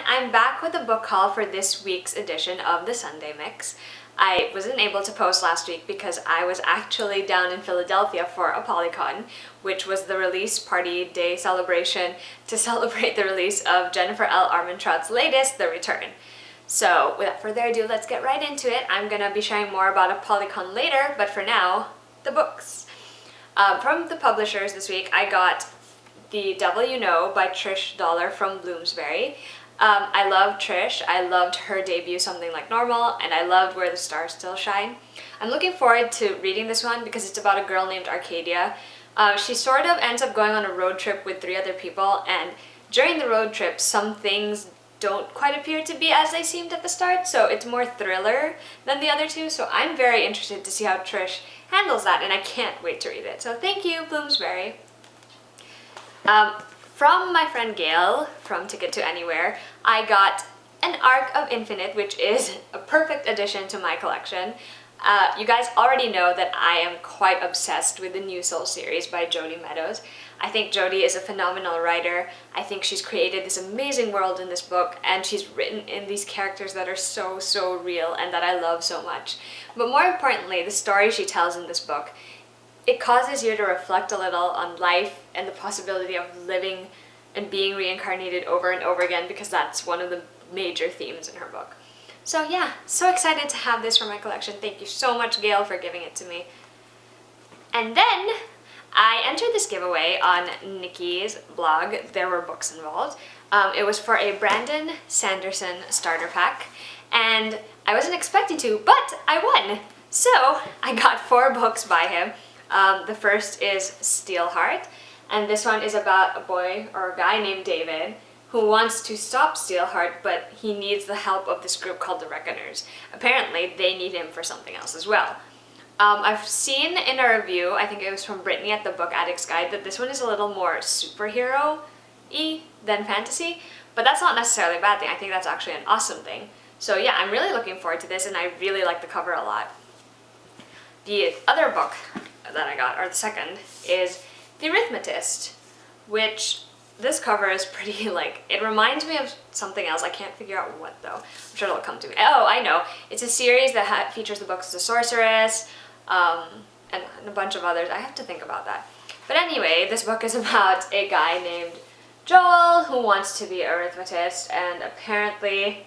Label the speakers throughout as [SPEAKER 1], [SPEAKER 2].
[SPEAKER 1] I'm back with a book haul for this week's edition of the Sunday Mix. I wasn't able to post last week because I was actually down in Philadelphia for ApollyCon, which was the release party day celebration to celebrate the release of Jennifer L. Armentrout's latest, The Return. So without further ado, let's get right into it. I'm gonna be sharing more about ApollyCon later, but for now, the books. From the publishers this week, I got The Devil You Know by Trish Dollar from Bloomsbury. I love Trish. I loved her debut, Something Like Normal, and I loved Where the Stars Still Shine. I'm looking forward to reading this one because it's about a girl named Arcadia. She sort of ends up going on a road trip with 3 other people, and during the road trip, some things don't quite appear to be as they seemed at the start, so it's more thriller than the other two, so I'm very interested to see how Trish handles that, and I can't wait to read it. So thank you, Bloomsbury. From my friend Gail from Ticket to Anywhere, I got An Arc of Infinite, which is a perfect addition to my collection. You guys already know that I am quite obsessed with the New Soul series by Jodi Meadows. I think Jodi is a phenomenal writer. I think she's created this amazing world in this book, and she's written in these characters that are so real and that I love so much. But more importantly, the story she tells in this book, it causes you to reflect a little on life and the possibility of living and being reincarnated over and over again, because that's one of the major themes in her book. So yeah, so excited to have this for my collection. Thank you so much, Gail, for giving it to me. And then I entered this giveaway on Nikki's blog. There were books involved. It was for a Brandon Sanderson starter pack, and I wasn't expecting to, but I won! So I got 4 books by him. The first is Steelheart, and this one is about a boy or a guy named David who wants to stop Steelheart, but he needs the help of this group called the Reckoners. Apparently, they need him for something else as well. I've seen in a review, I think it was from Brittany at the Book Addict's Guide, that this one is a little more superhero-y than fantasy, but that's not necessarily a bad thing. I think that's actually an awesome thing. So yeah, I'm really looking forward to this, and I really like the cover a lot. The other book that I got, or the second, is The Arithmetist, which this cover is pretty, it reminds me of something else. I can't figure out what, though. I'm sure it'll come to me. Oh, I know. It's a series that features the books The Sorceress, and a bunch of others. I have to think about that. But anyway, this book is about a guy named Joel who wants to be an arithmetist, and apparently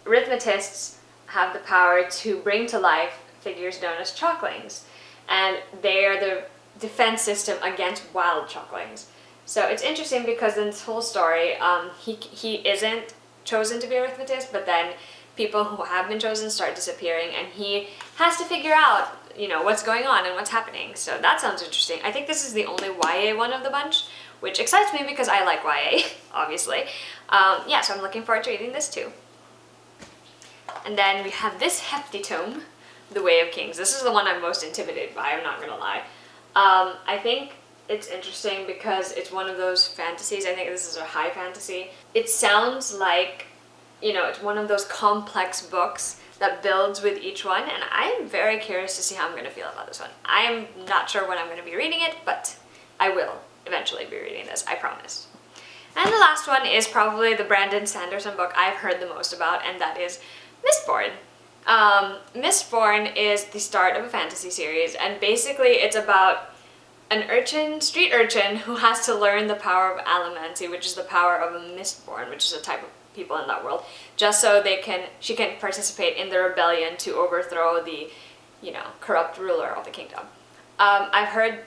[SPEAKER 1] arithmetists have the power to bring to life figures known as chalklings, and they are the defense system against wild chalklings. So it's interesting because in this whole story, he isn't chosen to be an arithmetist, but then people who have been chosen start disappearing, and he has to figure out, what's going on and what's happening. So that sounds interesting. I think this is the only YA one of the bunch, which excites me because I like YA, obviously. Yeah, so I'm looking forward to reading this too. And then we have this hefty tome, The Way of Kings. This is the one I'm most intimidated by, I'm not gonna lie. I think it's interesting because it's one of those fantasies. I think this is a high fantasy. It sounds like, it's one of those complex books that builds with each one, and I'm very curious to see how I'm going to feel about this one. I'm not sure when I'm going to be reading it, but I will eventually be reading this, I promise. And the last one is probably the Brandon Sanderson book I've heard the most about, and that is Mistborn. Mistborn is the start of a fantasy series, and basically it's about an street urchin who has to learn the power of allomancy, which is the power of a Mistborn, which is a type of people in that world, just so she can participate in the rebellion to overthrow the, corrupt ruler of the kingdom. I've heard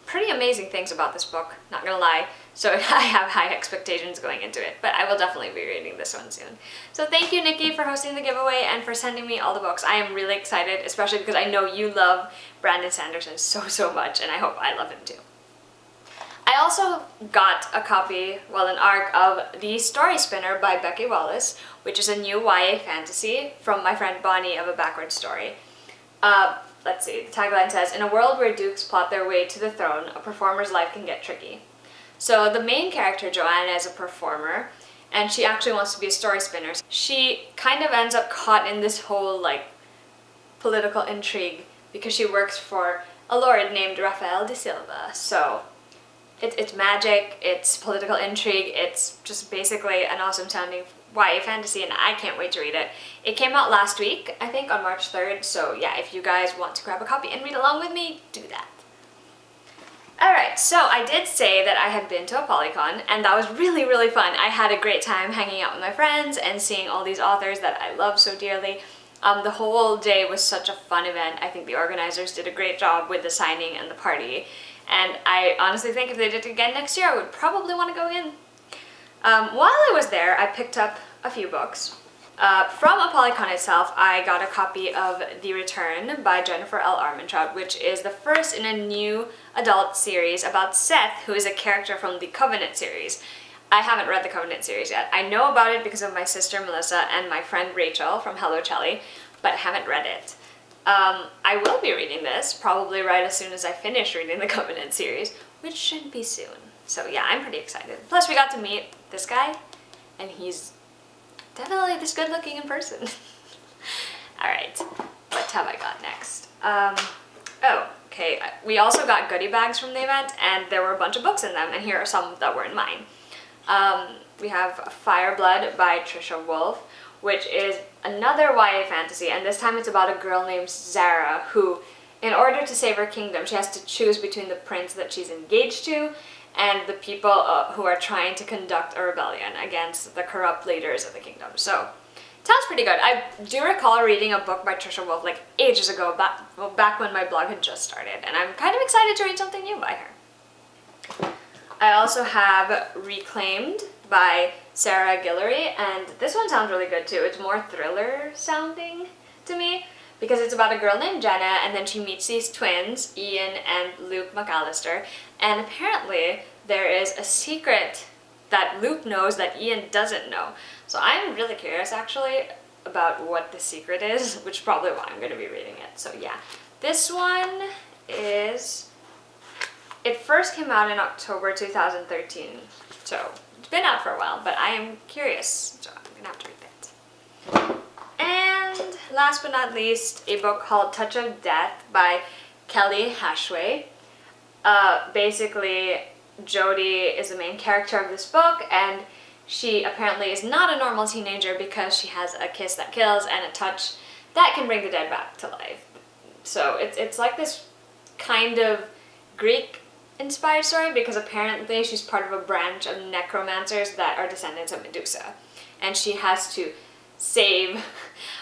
[SPEAKER 1] pretty amazing things about this book, not gonna lie, so I have high expectations going into it, but I will definitely be reading this one soon. So thank you, Nikki, for hosting the giveaway and for sending me all the books. I am really excited, especially because I know you love Brandon Sanderson so much, and I hope I love him too. I also got a copy, an arc of The Story Spinner by Becky Wallace, which is a new YA fantasy from my friend Bonnie of A Backward Story. Let's see, the tagline says, "In a world where dukes plot their way to the throne, a performer's life can get tricky." So the main character, Joanna, is a performer, and she actually wants to be a story spinner. She kind of ends up caught in this whole, political intrigue because she works for a lord named Rafael de Silva. So It's magic, it's political intrigue, it's just basically an awesome sounding YA fantasy, and I can't wait to read it. It came out last week, I think on March 3rd, so yeah, if you guys want to grab a copy and read along with me, do that. Alright, so I did say that I had been to ApollyCon, and that was really, really fun. I had a great time hanging out with my friends and seeing all these authors that I love so dearly. The whole day was such a fun event. I think the organizers did a great job with the signing and the party, and I honestly think if they did it again next year, I would probably want to go again. While I was there, I picked up a few books. From ApollyCon itself, I got a copy of The Return by Jennifer L. Armentrout, which is the first in a new adult series about Seth, who is a character from the Covenant series. I haven't read the Covenant series yet. I know about it because of my sister Melissa and my friend Rachel from Hello Chelly, but I haven't read it. I will be reading this, probably right as soon as I finish reading the Covenant series, which should be soon. So yeah, I'm pretty excited. Plus we got to meet this guy, and he's definitely this good looking in person. Alright, what have I got next? Oh, okay, we also got goodie bags from the event, and there were a bunch of books in them, and here are some that were in mine. We have Fireblood by Trisha Wolfe, which is another YA fantasy, and this time it's about a girl named Zara who, in order to save her kingdom, she has to choose between the prince that she's engaged to and the people who are trying to conduct a rebellion against the corrupt leaders of the kingdom. So, it sounds pretty good. I do recall reading a book by Trisha Wolfe like ages ago, back when my blog had just started, and I'm kind of excited to read something new by her. I also have Reclaimed by Sarah Guillory, and this one sounds really good too. It's more thriller sounding to me because it's about a girl named Jenna, and then she meets these twins, Ian and Luke McAllister, and apparently there is a secret that Luke knows that Ian doesn't know. So I'm really curious actually about what the secret is, which is probably why I'm going to be reading it. So yeah, this one is... It first came out in October 2013, so it's been out for a while, but I am curious, so I'm going to have to read it. And last but not least, a book called Touch of Death by Kelly Hashway. Basically, Jodie is the main character of this book, and she apparently is not a normal teenager because she has a kiss that kills and a touch that can bring the dead back to life. So it's like this kind of Greek-inspired story because apparently she's part of a branch of necromancers that are descendants of Medusa, and she has to save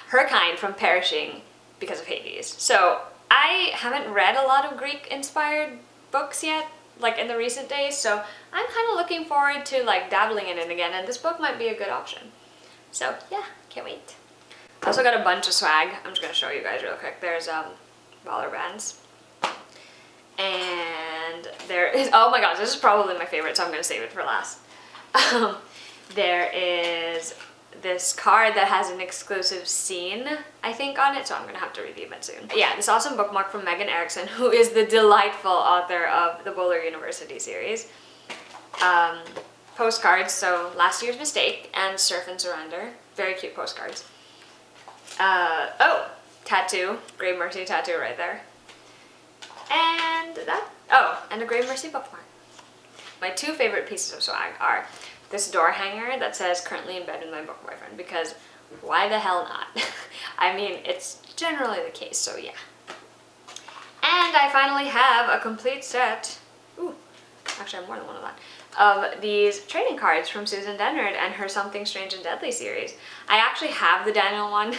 [SPEAKER 1] her kind from perishing because of Hades. So I haven't read a lot of Greek-inspired books yet, like in the recent days, so I'm kind of looking forward to like dabbling in it again, and this book might be a good option. So yeah, can't wait. I also got a bunch of swag. I'm just going to show you guys real quick. There's baller bands. And there is, oh my gosh, this is probably my favorite, so I'm going to save it for last. There is this card that has an exclusive scene, I think, on it, so I'm going to have to review it soon. Yeah, this awesome bookmark from Megan Erickson, who is the delightful author of the Bowler University series. Postcards, so Last Year's Mistake and Surf and Surrender. Very cute postcards. Oh, tattoo. Grave Mercy tattoo right there. And that, oh, and a Grave Mercy bookmark. My two favorite pieces of swag are this door hanger that says currently in bed with my book boyfriend, because why the hell not? I mean, it's generally the case, so yeah. And I finally have a complete set, ooh, actually I have more than one of that, of these trading cards from Susan Dennard and her Something Strange and Deadly series. I actually have the Daniel one.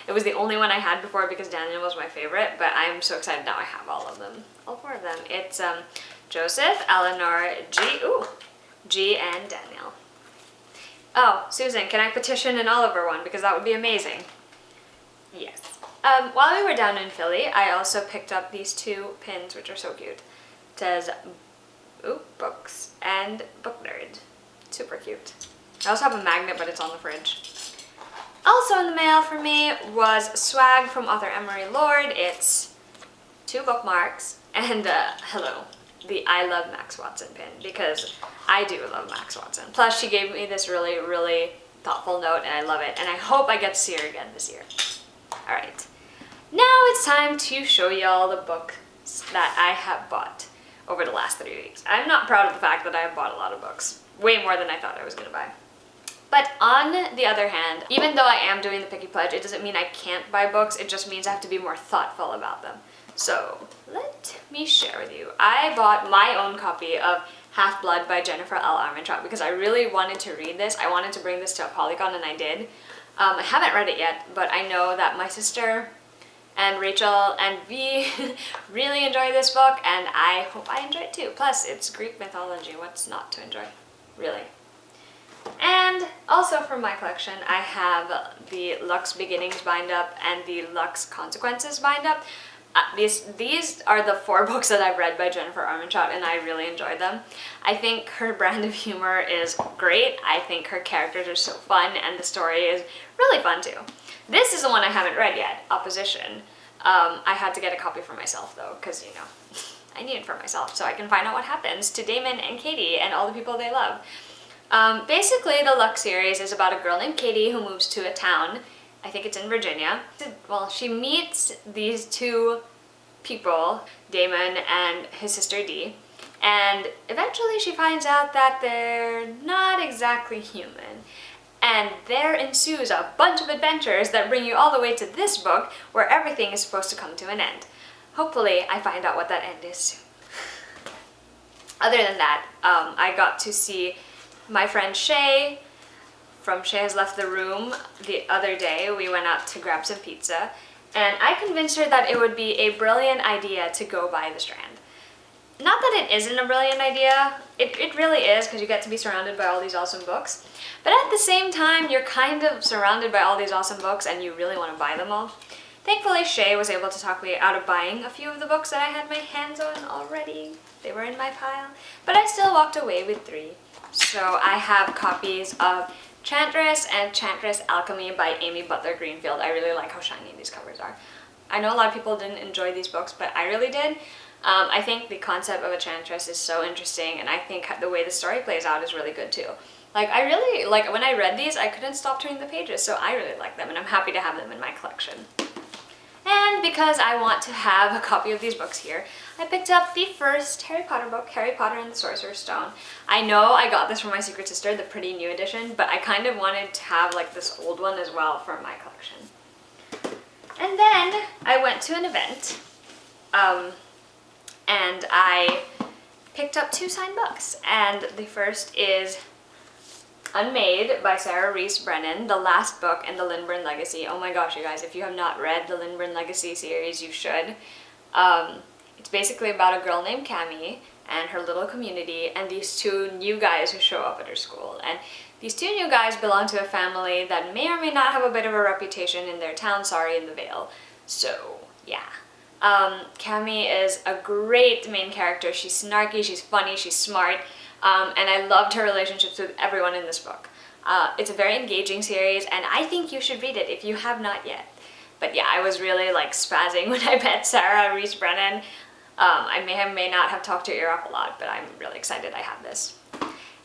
[SPEAKER 1] It was the only one I had before because Daniel was my favorite, but I'm so excited now I have all of them. All four of them. It's Joseph, Eleanor, G, and Daniel. Oh, Susan, can I petition an Oliver one? Because that would be amazing. Yes. While we were down in Philly, I also picked up these two pins, which are so cute. It says, ooh, books and book nerd. Super cute. I also have a magnet, but it's on the fridge. Also in the mail for me was swag from author Emery Lord. It's two bookmarks and, hello, the I Love Max Watson pin, because I do love Max Watson. Plus she gave me this really, really thoughtful note and I love it, and I hope I get to see her again this year. Alright, now it's time to show y'all the books that I have bought. over the last 3 weeks. I'm not proud of the fact that I have bought a lot of books. Way more than I thought I was going to buy. But on the other hand, even though I am doing the Picky Pledge, it doesn't mean I can't buy books, it just means I have to be more thoughtful about them. So, let me share with you. I bought my own copy of Half-Blood by Jennifer L. Armentrout because I really wanted to read this. I wanted to bring this to ApollyCon and I did. I haven't read it yet, but I know that my sister and Rachel and V really enjoy this book, and I hope I enjoy it too. Plus, it's Greek mythology. What's not to enjoy? Really. And also from my collection, I have the Lux Beginnings bind-up and the Lux Consequences bind-up. These are the 4 books that I've read by Jennifer Armentrout, and I really enjoyed them. I think her brand of humor is great. I think her characters are so fun, and the story is really fun too. This is the one I haven't read yet, Opposition. I had to get a copy for myself though, because, you know, I need it for myself so I can find out what happens to Damon and Katie and all the people they love. Basically, the Lux series is about a girl named Katie who moves to a town. I think it's in Virginia. Well, she meets these 2 people, Damon and his sister Dee, and eventually she finds out that they're not exactly human. And there ensues a bunch of adventures that bring you all the way to this book where everything is supposed to come to an end. Hopefully, I find out what that end is soon. Other than that, I got to see my friend Shay from Shay Has Left the Room the other day. We went out to grab some pizza, and I convinced her that it would be a brilliant idea to go by the Strand. Not that it isn't a brilliant idea, it really is, because you get to be surrounded by all these awesome books, but at the same time, you're kind of surrounded by all these awesome books and you really want to buy them all. Thankfully, Shay was able to talk me out of buying a few of the books that I had my hands on already. They were in my pile, but I still walked away with 3. So I have copies of Chantress and Chantress Alchemy by Amy Butler Greenfield. I really like how shiny these covers are. I know a lot of people didn't enjoy these books, but I really did. I think the concept of a Chantress is so interesting, and I think the way the story plays out is really good too. Like, I really, like, when I read these, I couldn't stop turning the pages, so I really like them, and I'm happy to have them in my collection. And because I want to have a copy of these books here, I picked up the first Harry Potter book, Harry Potter and the Sorcerer's Stone. I know I got this from my secret sister, the pretty new edition, but I kind of wanted to have like this old one as well for my collection. And then I went to an event, and I picked up 2 signed books, and the first is Unmade by Sarah Reese Brennan, the last book in the Lindburn Legacy. Oh my gosh, you guys, if you have not read the Lindburn Legacy series, you should. It's basically about a girl named Cammie and her little community and these 2 new guys who show up at her school. And these 2 new guys belong to a family that may or may not have a bit of a reputation in their town, sorry, in the Vale. So, yeah. Cammie is a great main character. She's snarky, she's funny, she's smart. And I loved her relationships with everyone in this book. It's a very engaging series, and I think you should read it if you have not yet. But yeah, I was really like spazzing when I met Sarah Reese Brennan. I may not have talked your ear off a lot, but I'm really excited I have this.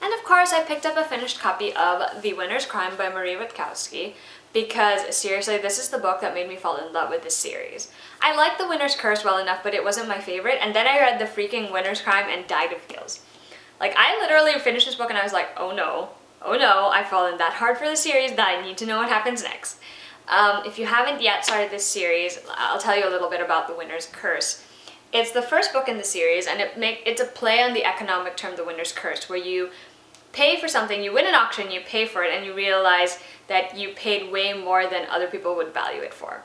[SPEAKER 1] And of course, I picked up a finished copy of The Winner's Crime by Marie Witkowski, because seriously, this is the book that made me fall in love with this series. I liked The Winner's Curse well enough, but it wasn't my favorite, and then I read The freaking Winner's Crime and died of feels. Like, I literally finished this book and I was like, oh no, I've fallen that hard for the series that I need to know what happens next. If you haven't yet started this series, I'll tell you a little bit about The Winner's Curse. It's the first book in the series, and it's a play on the economic term The Winner's Curse, where you pay for something, you win an auction, you pay for it, and you realize that you paid way more than other people would value it for.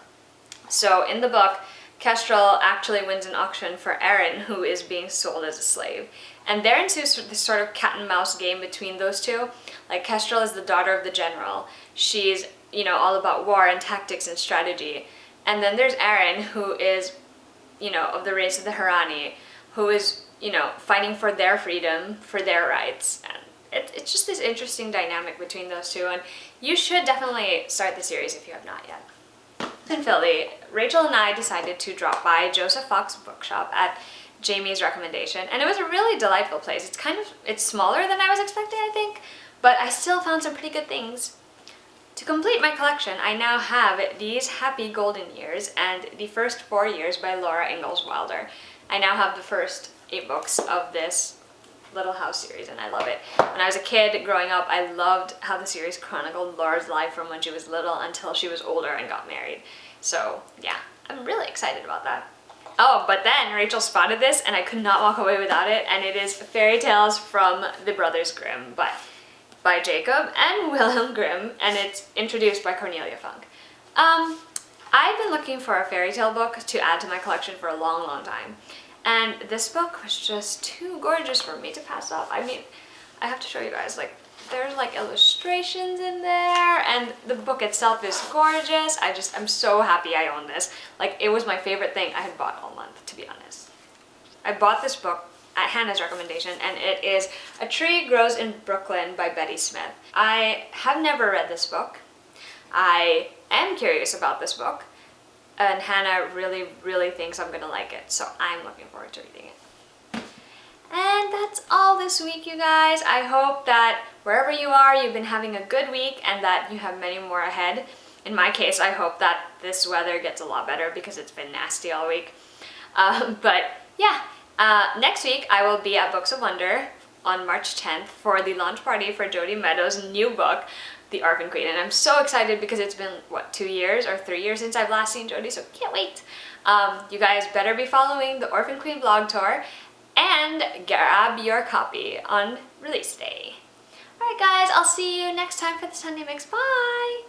[SPEAKER 1] So in the book, Kestrel actually wins an auction for Erin, who is being sold as a slave. And there ensues this sort of cat and mouse game between those 2. Like, Kestrel is the daughter of the general. She's, you know, all about war and tactics and strategy. And then there's Erin, who is, you know, of the race of the Harani, who is, you know, fighting for their freedom, for their rights. And it's just this interesting dynamic between those 2, and you should definitely start the series if you have not yet. In Philly, Rachel and I decided to drop by Joseph Fox Bookshop at Jamie's recommendation, and it was a really delightful place. It's smaller than I was expecting, I think, but I still found some pretty good things. To complete my collection, I now have these Happy Golden Years and the first 4 years by Laura Ingalls Wilder. I now have the first 8 books of this Little House series, and I love it. When I was a kid growing up, I loved how the series chronicled Laura's life from when she was little until she was older and got married. So yeah, I'm really excited about that. Oh, but then Rachel spotted this and I could not walk away without it, and it is Fairy Tales from the Brothers Grimm by Jacob and Wilhelm Grimm, and it's introduced by Cornelia Funk. I've been looking for a fairy tale book to add to my collection for a long time, and this book was just too gorgeous for me to pass up. I mean, I have to show you guys, like, there's like illustrations in there, and the book itself is gorgeous. I'm so happy I own this. Like, it was my favorite thing I had bought all month, to be honest. I bought this book at Hannah's recommendation, and it is A Tree Grows in Brooklyn by Betty Smith. I have never read this book. I am curious about this book, and Hannah really thinks I'm gonna like it, so I'm looking forward to reading it. And that's all this week, you guys. I hope that wherever you are, you've been having a good week and that you have many more ahead. In my case, I hope that this weather gets a lot better because it's been nasty all week. But yeah, next week I will be at Books of Wonder on March 10th for the launch party for Jodi Meadows' new book, The Orphan Queen. And I'm so excited because it's been, what, 2 years or 3 years since I've last seen Jodi, so can't wait. You guys better be following the Orphan Queen blog tour and grab your copy on release day. Alright guys, I'll see you next time for the Sunday Mix. Bye!